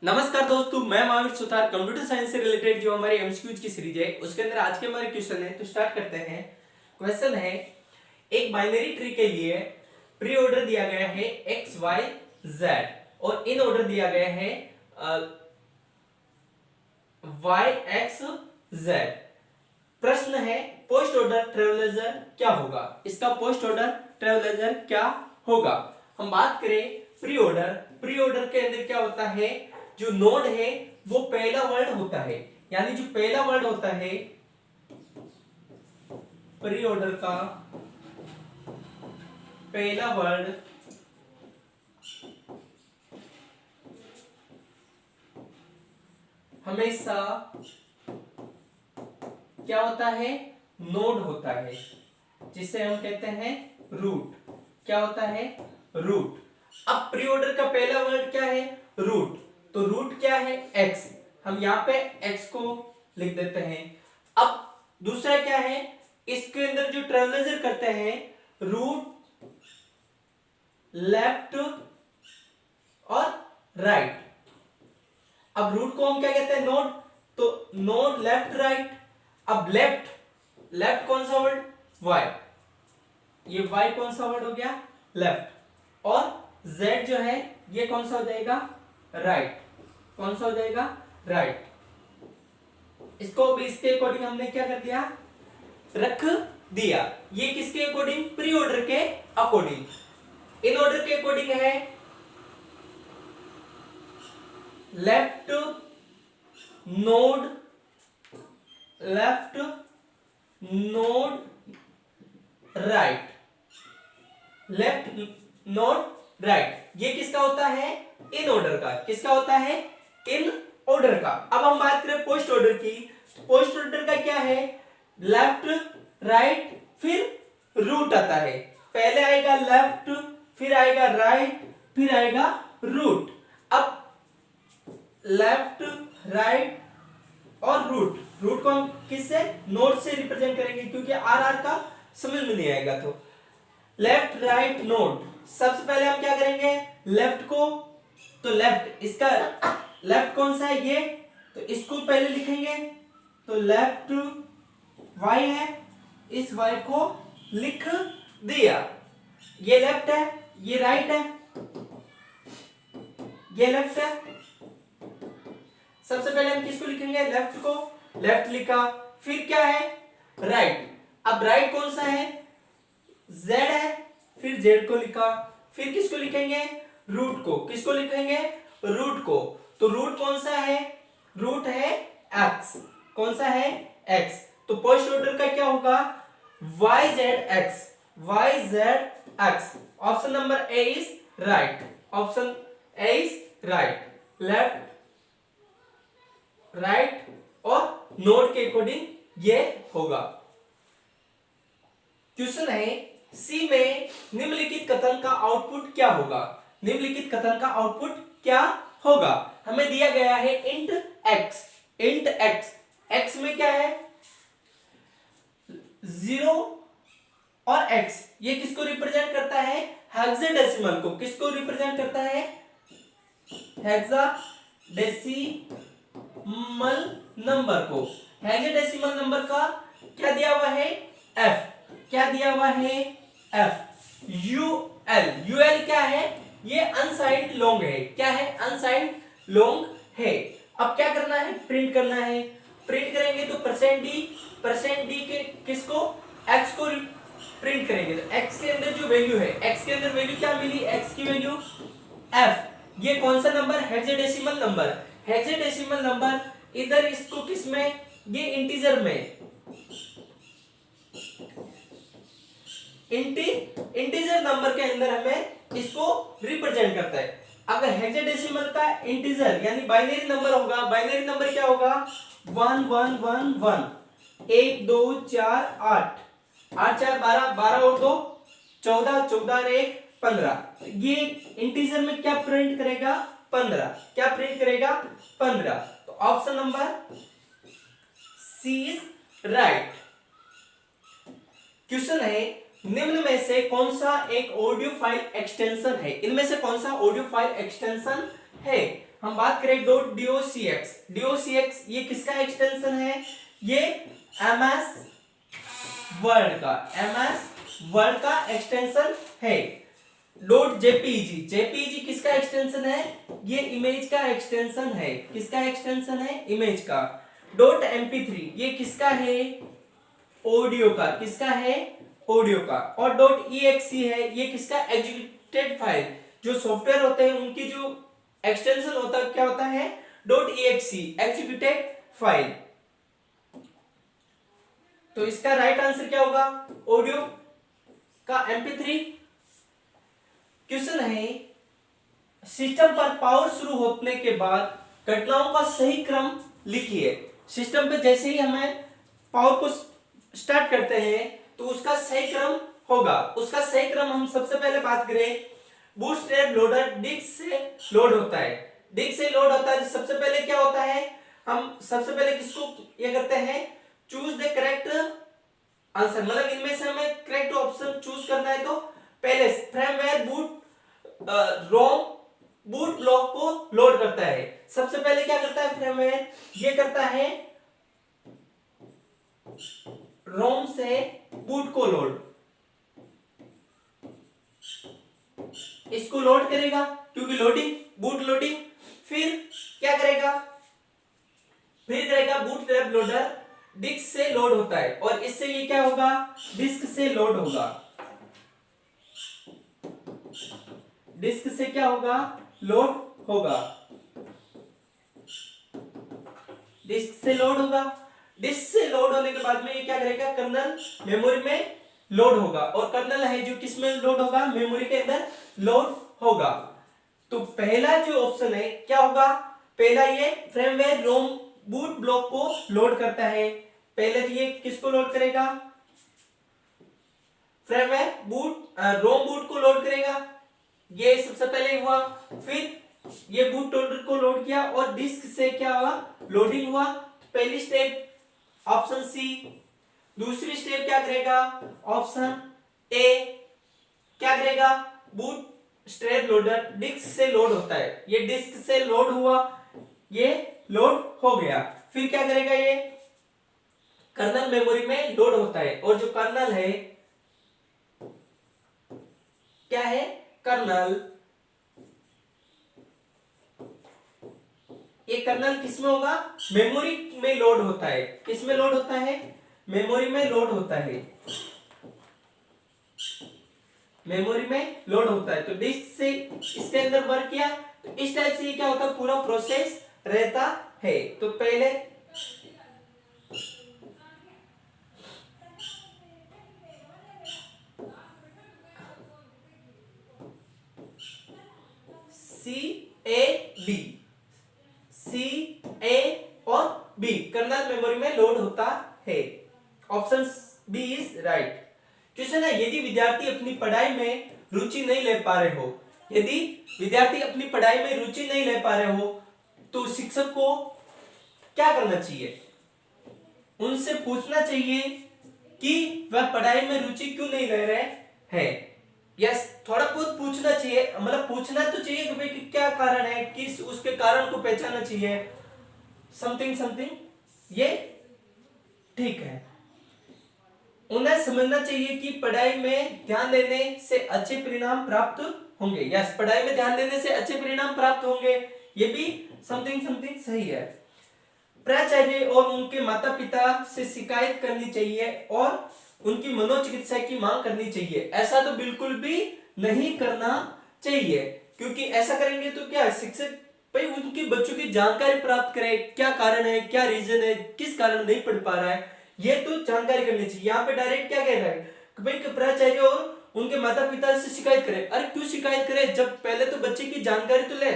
नमस्कार दोस्तों, मैं महावीर सुतार। कंप्यूटर साइंस से रिलेटेड जो हमारी एमसीक्यूज की सीरीज है उसके अंदर आज के हमारे क्वेश्चन है, तो स्टार्ट करते हैं। क्वेश्चन है, एक बाइनरी ट्री के लिए प्री ऑर्डर दिया गया है एक्स वाई जेड और इन ऑर्डर दिया गया है वाई एक्स जेड। प्रश्न है, पोस्ट ऑर्डर ट्रेवलाइजर क्या होगा? इसका पोस्ट ऑर्डर ट्रेवलाइजर क्या होगा? हम बात करें प्री ऑर्डर के अंदर क्या होता है, जो नोड है वो पहला वर्ड होता है, यानी जो पहला वर्ड होता है प्री ऑर्डर का पहला वर्ड हमेशा क्या होता है? नोड होता है, जिसे हम कहते हैं रूट। क्या होता है? रूट। अब प्री ऑर्डर का पहला वर्ड क्या है? रूट। तो रूट क्या है? एक्स। हम यहां पे एक्स को लिख देते हैं। अब दूसरा क्या है, इसके अंदर जो ट्रेवलाइजर करते हैं रूट लेफ्ट और राइट। अब रूट को हम क्या कहते हैं? नोड। तो नोड लेफ्ट राइट। अब लेफ्ट कौन सा वर्ड? वाई। ये वाई कौन सा वर्ड हो गया? लेफ्ट। और जेड जो है ये कौन सा हो जाएगा? राइट। कौन सा हो जाएगा? राइट। इसको भी इसके अकॉर्डिंग हमने क्या कर दिया? रख दिया। ये किसके अकॉर्डिंग? प्री ऑर्डर के अकॉर्डिंग। इन ऑर्डर के अकॉर्डिंग है left node right. Left node right. ये किसका होता है? इन ऑर्डर का। किसका होता है? इन ऑर्डर का। अब हम बात करें पोस्ट ऑर्डर की। पोस्ट ऑर्डर का क्या है? लेफ्ट राइट फिर रूट आता है। पहले आएगा लेफ्ट, फिर आएगा राइट, फिर आएगा रूट। अब लेफ्ट राइट और रूट को हम किससे? नोड से रिप्रेजेंट करेंगे, क्योंकि आर का समझ में नहीं आएगा। तो लेफ्ट राइट नोड। सबसे पहले हम क्या करेंगे? लेफ्ट को, तो लेफ्ट, इसका लेफ्ट कौन सा है? ये, तो इसको पहले लिखेंगे। तो लेफ्ट वाई है, इस वाई को लिख दिया। ये लेफ्ट है, ये राइट है, ये लेफ्ट है। सबसे पहले हम किसको लिखेंगे? लेफ्ट को। लेफ्ट लिखा, फिर क्या है? राइट। अब राइट कौन सा है? जेड है, फिर जेड को लिखा। फिर किसको लिखेंगे? रूट को। किसको लिखेंगे? रूट को। तो रूट कौन सा है? रूट है एक्स। कौन सा है? एक्स। तो पोस्ट ऑर्डर का क्या होगा? Y Z X. Y Z X. Option number A is right. Option A is right. Left right और नोड के अकॉर्डिंग ये होगा। क्वेश्चन है, सी में निम्नलिखित कथन का आउटपुट क्या होगा? निम्नलिखित कथन का आउटपुट क्या होगा? हमें दिया गया है int x. Int x. X में क्या है? 0 और एक्स। ये किसको रिप्रेजेंट करता है? हेक्साडेसिमल को। किसको रिप्रेजेंट करता है? हेक्साडेसिमल नंबर को। हेक्साडेसिमल नंबर का क्या दिया हुआ है? एफ। क्या दिया हुआ है? एफ। यूएल। यूएल क्या है? ये अनसाइंड लॉन्ग है। क्या है? अनसाइंड लॉन्ग है। अब क्या करना है? प्रिंट करना है। प्रिंट करेंगे तो परसेंट डी के किसको? एक्स को प्रिंट करेंगे। तो एक्स के अंदर जो वैल्यू है, एक्स के अंदर वैल्यू क्या मिली? एक्स की वैल्यू एफ। ये कौन सा number? Hexadecimal number. Hexadecimal number इधर इसको किस में? ये इंटीजर में। इंटीजर नंबर के अंदर हमें इसको रिप्रेजेंट करता है। अगर हेक्साडेसिमल का इंटीजर यानी बाइनरी नंबर होगा, बाइनरी नंबर क्या होगा? 1 1 1 1 1 2 4 8 8 4 12 12 और 2 14 14 और 1 15। ये इंटीजर में क्या प्रिंट करेगा? 15। क्या प्रिंट करेगा? 15। तो option number C is right. Question है, निम्न में से कौन सा एक ऑडियो फाइल एक्सटेंशन है? इनमें से कौन सा ऑडियो फाइल एक्सटेंशन है? हम बात करें डॉट ये किसका एक्सटेंशन है? ये एमएस वर्ड का एक्सटेंशन है। डॉट जेपीईजी किसका एक्सटेंशन है? ये इमेज का एक्सटेंशन है। किसका एक्सटेंशन है? इमेज का। डॉट एमपी3 ये किसका है? ऑडियो का। किसका है? ऑडियो का। और डॉट ईएक्सी है, ये किसका? Executed file. जो सॉफ्टवेयर होते हैं उनकी जो एक्सटेंशन होता है क्या होता है? Dot EXE, executed file. तो इसका राइट आंसर क्या होगा? ऑडियो का एमपी3। क्वेश्चन है, सिस्टम पर पावर शुरू होने के बाद घटनाओं का सही क्रम लिखिए। सिस्टम पे जैसे ही हमें पावर को स्टार्ट करते हैं तो उसका सही क्रम होगा। उसका सही क्रम हम सबसे पहले बात करें, बूटस्ट्रैप लोडर डिस्क से लोड होता है। डिस्क से लोड होता है तो सबसे पहले क्या होता है? हम सबसे पहले किसको ये करते हैं? चूज द करेक्ट आंसर, मतलब इनमें से हमें करेक्ट ऑप्शन चूज करना है। तो पहले फ्रेमवेयर रोम बूट ब्लॉक को लोड करता है। सबसे पहले क्या करता है फ्रेमवेयर? ये करता है रोम से बूट को लोड, इसको लोड करेगा क्योंकि लोडिंग, बूट लोडिंग। फिर क्या करेगा? फिर करेगा बूटस्ट्रैप लोडर डिस्क से लोड होता है और इससे ये क्या होगा? डिस्क से लोड होगा। डिस्क से क्या होगा? लोड होगा। डिस्क से लोड होगा। डिस्क से लोड होने के बाद में ये क्या करेगा? कर्नल मेमोरी में लोड होगा। और कर्नल है जो किस में लोड होगा? मेमोरी के अंदर लोड होगा। तो पहला जो ऑप्शन है क्या होगा? पहला ये फ्रेमवेयर रोम बूट ब्लॉक को लोड करता है। पहले तो ये किसको लोड करेगा? फ्रेमवेयर रोम बूट को लोड करेगा, ये सबसे पहले हुआ। फिर ये बूट लोडर को लोड किया और डिस्क से क्या हुआ? लोडिंग हुआ। पहली स्टेप ऑप्शन सी। दूसरी स्टेप क्या करेगा? ऑप्शन ए क्या करेगा? बूट स्ट्रैप लोडर डिस्क से लोड होता है, ये डिस्क से लोड हुआ, ये लोड हो गया। फिर क्या करेगा? ये कर्नल मेमोरी में लोड होता है और जो कर्नल है क्या है? कर्नल। ये कर्नल किसमें होगा? मेमोरी में लोड होता है। किसमें लोड होता है? मेमोरी में लोड होता है। मेमोरी में लोड होता है तो डिस्क से इसके अंदर वर्क किया तो इस टाइप से क्या होता है? पूरा प्रोसेस रहता है। तो पहले सी और बी कर्नल मेमोरी में लोड होता है। Option B is right. Question है, यदि विद्यार्थी अपनी पढ़ाई में रुचि नहीं ले पा रहे हो, यदि विद्यार्थी अपनी पढ़ाई में रुचि नहीं ले पा रहे हो तो शिक्षक को क्या करना चाहिए? उनसे पूछना चाहिए कि वह पढ़ाई में रुचि क्यों नहीं ले रहे हैं। यस, थोड़ा बहुत पूछना चाहिए, मतलब पूछना तो चाहिए कि भाई क्या कारण है, किस उसके कारण को पहचानना चाहिए, समथिंग ये ठीक है। उन्हें समझना चाहिए कि पढ़ाई में ध्यान देने से अच्छे परिणाम प्राप्त होंगे। यस, पढ़ाई में ध्यान देने से अच्छे परिणाम प्राप्त होंगे, ये भी समथिंग सही है। प्राचार्य और उनके माता पिता से शिकायत करनी चाहिए और उनकी मनोचिकित्सा की मांग करनी चाहिए। ऐसा तो बिल्कुल भी नहीं करना चाहिए, क्योंकि ऐसा करेंगे तो क्या शिक्षक भाई उनकी बच्चों की जानकारी प्राप्त करे, क्या कारण है, क्या रीजन है, किस कारण नहीं पढ़ पा रहा है, ये तो जानकारी करनी चाहिए। यहाँ पे डायरेक्ट क्या कह रहा है कि भाई प्राचार्य और उनके माता पिता से शिकायत करे। अरे क्यों शिकायत करे? जब पहले तो बच्चे की जानकारी तो ले,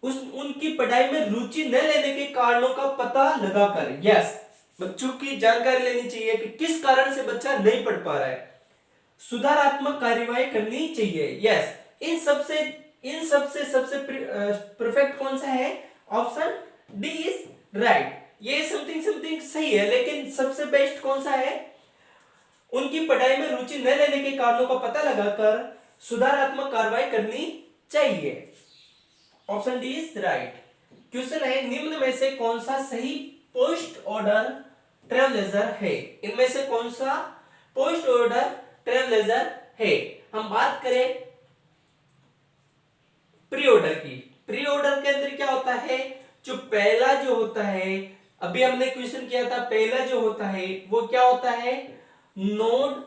उनकी पढ़ाई में रुचि न लेने के कारणों का पता लगाकर। यस, बच्चों की जानकारी लेनी चाहिए कि किस कारण से बच्चा नहीं पढ़ पा रहा है, सुधारात्मक कार्यवाही करनी चाहिए। यस, इन सबसे सबसे परफेक्ट कौन सा है? Option D is right. ये समथिंग सही है, लेकिन सबसे बेस्ट कौन सा है? उनकी पढ़ाई में रुचि न लेने के कारणों का पता लगाकर सुधारात्मक कार्रवाई करनी चाहिए। Option D is right. Question है निम्न में से कौन सा सही पोस्ट ऑर्डर ट्रेवलेजर है। इनमें से कौन सा पोस्ट ऑर्डर ट्रेवलेजर है। हम बात करें प्री ऑर्डर की। प्री ऑर्डर के अंदर क्या होता है, जो पहला जो होता है, अभी हमने क्वेश्चन किया था, पहला जो होता है वो क्या होता है, नोड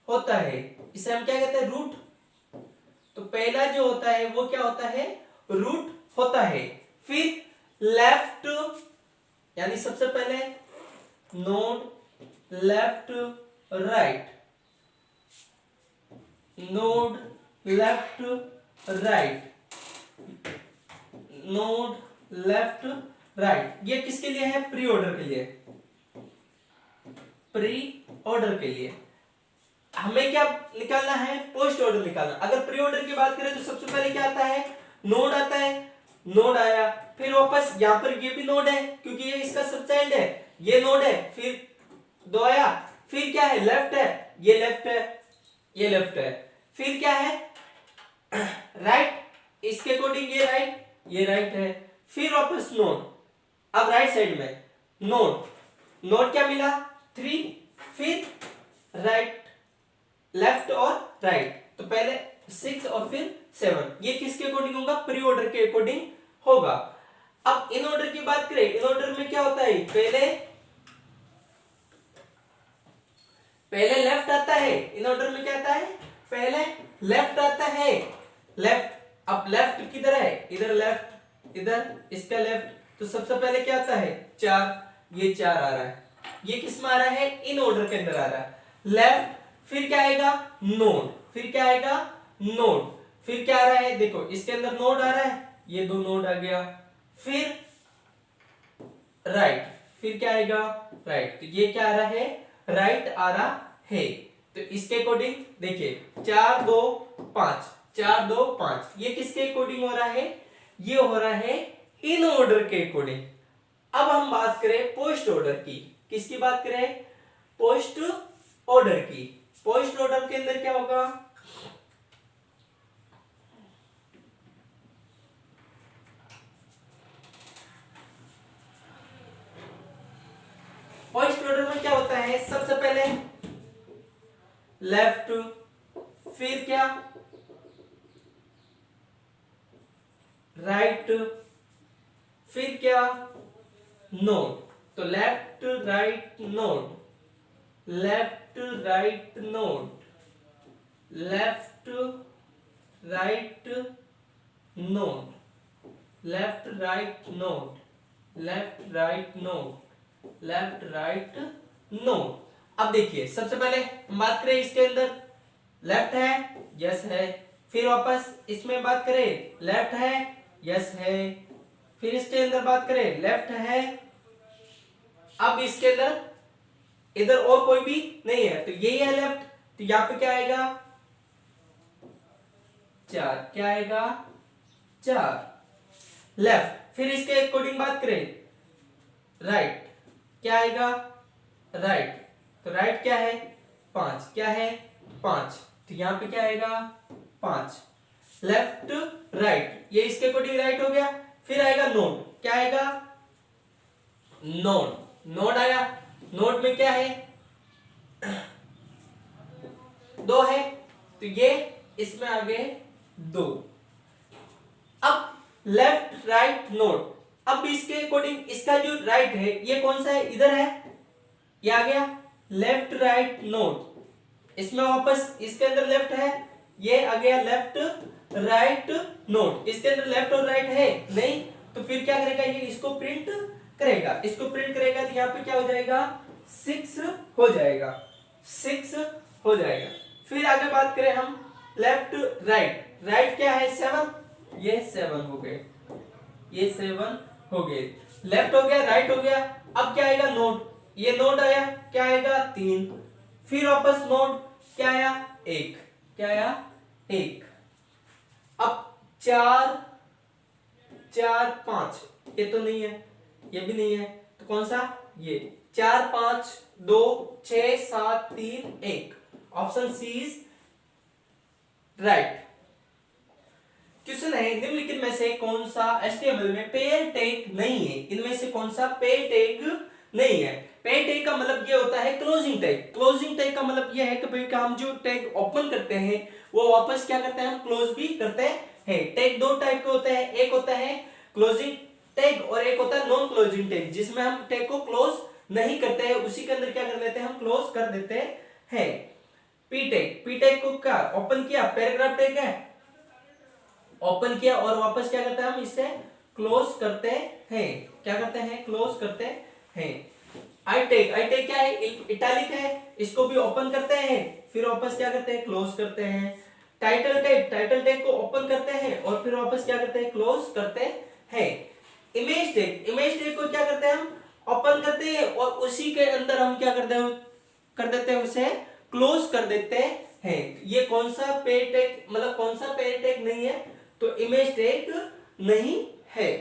होता है। इसे हम क्या कहते हैं, रूट। तो पहला जो होता है वो क्या होता है, रूट होता है। फिर लेफ्ट, यानी सबसे पहले node left right, node left right, node left right. ये किसके लिए है, प्री ऑर्डर के लिए, प्री ऑर्डर के लिए। हमें क्या निकालना है, पोस्ट ऑर्डर निकालना। अगर प्री ऑर्डर की बात करें तो सबसे पहले क्या आता है, नोड आता है। नोड आया, फिर वापस यहां पर ये भी नोड है क्योंकि ये इसका सबचाइल्ड है, ये नोड है। फिर दो आया, फिर क्या है, लेफ्ट है, ये लेफ्ट है, ये लेफ्ट है। फिर क्या है, राइट, इसके अकॉर्डिंग ये राइट, ये राइट है। फिर वापस नोड। अब राइट साइड में नोड, नोड क्या मिला, 3। फिर राइट, लेफ्ट और राइट। तो पहले 6 और फिर 7। ये किसके अकॉर्डिंग होगा, प्री ऑर्डर के अकॉर्डिंग होगा। अब इन ऑर्डर की बात करें, इन ऑर्डर में क्या होता है, पहले लेफ्ट आता है। इन ऑर्डर में क्या आता है, पहले लेफ्ट आता है, लेफ्ट। अब लेफ्ट किधर है, इधर लेफ्ट, इधर इसका लेफ्ट। तो सबसे पहले क्या आता है, 4। ये 4 आ रहा है, ये किस में आ रहा है, इन ऑर्डर के अंदर आ रहा है, लेफ्ट। फिर क्या आएगा, नोड। फिर क्या आएगा, नोड। फिर क्या आ रहा है, देखो इसके अंदर नोड आ रहा है, ये 2 नोड आ गया। फिर राइट, फिर क्या आएगा, राइट। तो ये क्या आ रहा है, राइट आ रहा है। तो इसके अकॉर्डिंग देखिए 4 2 5, 4 2 5। ये किसके अकॉर्डिंग हो रहा है, ये हो रहा है इन ऑर्डर के अकॉर्डिंग। अब हम बात करें पोस्ट ऑर्डर की। किसकी बात करें, पोस्ट ऑर्डर की। पोस्ट ऑर्डर के अंदर क्या होगा, पोस्ट ऑर्डर में क्या होता है, सबसे पहले लेफ्ट, फिर क्या, राइट, फिर क्या, नोड। तो left right node, left right node, left right node, left right node, left right node, left right node. अब देखिए सबसे पहले हम बात करें इसके अंदर, लेफ्ट है, यस है। फिर वापस इसमें बात करें, लेफ्ट है, यस है। फिर इसके अंदर बात करें, लेफ्ट है। अब इसके अंदर इधर और कोई भी नहीं है, तो यही है लेफ्ट। तो यहां पे क्या आएगा, 4। क्या आएगा, 4 लेफ्ट। फिर इसके अकॉर्डिंग बात करें, राइट, क्या आएगा, राइट। तो राइट क्या है, 5। क्या है, 5। तो यहां पे क्या आएगा, 5। लेफ्ट राइट, ये इसके अकॉर्डिंग राइट हो गया। फिर आएगा नोड, क्या आएगा, नोड। नोड आया, नोड में क्या है, 2 है, तो ये इसमें आ गए 2। अब लेफ्ट राइट नोड। अब इसके अकॉर्डिंग इसका जो राइट है ये कौन सा है, इधर है, ये आ गया लेफ्ट राइट नोड। इसमें वापस इसके अंदर लेफ्ट है, ये आ गया लेफ्ट राइट नोड। इसके अंदर लेफ्ट और राइट है नहीं, तो फिर क्या करेगा, ये इसको प्रिंट करेगा। इसको प्रिंट करेगा तो यहाँ पे क्या हो जाएगा, 6 हो जाएगा, 6 हो जाएगा। फिर आगे बात करें हम लेफ्ट राइट, राइट क्या है, 7। ये 7 हो गए, ये 7 हो गए। लेफ्ट हो गया, राइट हो गया। अब क्या आएगा, नोड। ये नोड आया, क्या आएगा, 3। फिर वापस नोड, क्या आया, 1। क्या आया, 1। अब 4 4 5, ये तो नहीं है, ये भी नहीं है, तो कौन सा, ये 4 5 2 6 7 3 1। Option C is right. Question है निम्नलिखित में से कौन सा HTML में पेयर टैग नहीं है, इनमें से कौन सा पेयर टैग नहीं है। पेयर टैग का मतलब ये होता है क्लोजिंग टैग। क्लोजिंग टैग का मतलब ये है कि भाई हम जो टैग ओपन करते हैं वो वापस क्या करते हैं, हम क्लोज भी करते हैं। टैग दो टाइप के होते हैं, एक होता है क्लोजिंग टैग और एक होता है नॉन क्लोजिंग टैग, जिसमें हम टैग को क्लोज नहीं करते हैं, उसी के अंदर क्या कर लेते हैं, हम क्लोज कर देते हैं। पी टैग को क्या ओपन किया, पैराग्राफ टैग है, ओपन किया और वापस क्या करते हैं, हम इसे क्लोज करते हैं। क्या करते हैं, क्लोज करते हैं। आई टैग क्या है, इटैलिक है, इसको भी ओपन करते हैं फिर वापस क्या करते हैं, क्लोज करते हैं। टाइटल टैग को ओपन करते हैं और फिर वापस क्या करते हैं, क्लोज करते हैं। इमेज टैग को क्या करते हैं, हम ओपन करते हैं और उसी के अंदर हम क्या कर देते हैं उसे क्लोज कर देते हैं। ये कौन सा पेयर टैग, मतलब कौन सा पेयर टैग नहीं है, तो इमेज टैग नहीं है।